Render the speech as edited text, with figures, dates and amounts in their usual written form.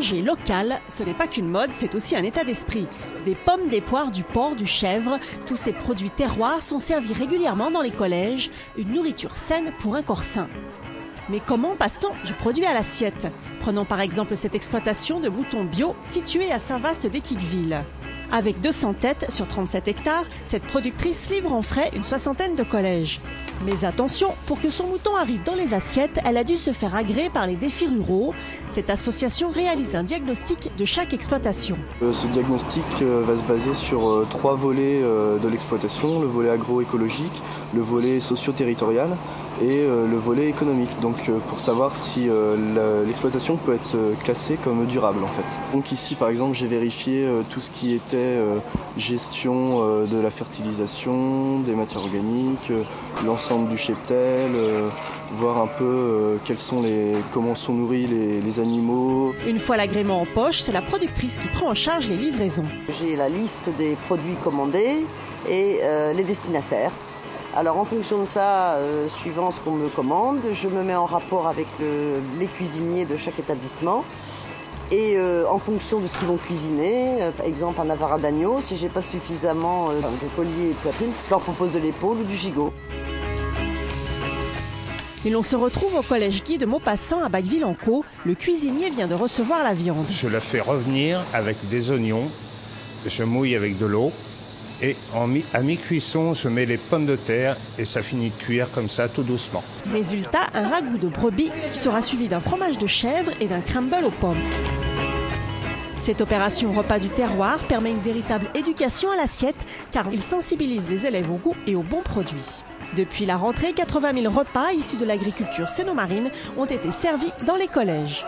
Manger local, ce n'est pas qu'une mode, c'est aussi un état d'esprit. Des pommes, des poires, du porc, du chèvre, tous ces produits terroirs sont servis régulièrement dans les collèges, une nourriture saine pour un corps sain. Mais comment passe-t-on du produit à l'assiette? Prenons par exemple cette exploitation de moutons bio située à Saint-Vaast-d'Équicqueville. Avec 200 têtes sur 37 hectares, cette productrice livre en frais une soixantaine de collèges. Mais attention, pour que son mouton arrive dans les assiettes, elle a dû se faire agréer par les défis ruraux. Cette association réalise un diagnostic de chaque exploitation. Ce diagnostic va se baser sur 3 volets de l'exploitation, le volet agroécologique, le volet socio-territorial et le volet économique, donc pour savoir si l'exploitation peut être classée comme durable en fait. Donc ici par exemple j'ai vérifié tout ce qui était gestion de la fertilisation, des matières organiques, l'ensemble du cheptel, voir un peu comment sont nourris les animaux. Une fois l'agrément en poche, c'est la productrice qui prend en charge les livraisons. J'ai la liste des produits commandés et les destinataires. Alors en fonction de ça, suivant ce qu'on me commande, je me mets en rapport avec les cuisiniers de chaque établissement. Et en fonction de ce qu'ils vont cuisiner, par exemple un avara d'agneau, si j'ai pas suffisamment de collier et de poitrine, je leur propose de l'épaule ou du gigot. Et l'on se retrouve au collège Guy de Maupassant à Bacqueville-en-Caux. Le cuisinier vient de recevoir la viande. Je la fais revenir avec des oignons, je mouille avec de l'eau. Et à mi-cuisson, je mets les pommes de terre et ça finit de cuire comme ça, tout doucement. Résultat, un ragoût de brebis qui sera suivi d'un fromage de chèvre et d'un crumble aux pommes. Cette opération repas du terroir permet une véritable éducation à l'assiette car il sensibilise les élèves au goût et aux bons produits. Depuis la rentrée, 80 000 repas issus de l'agriculture cénomarine ont été servis dans les collèges.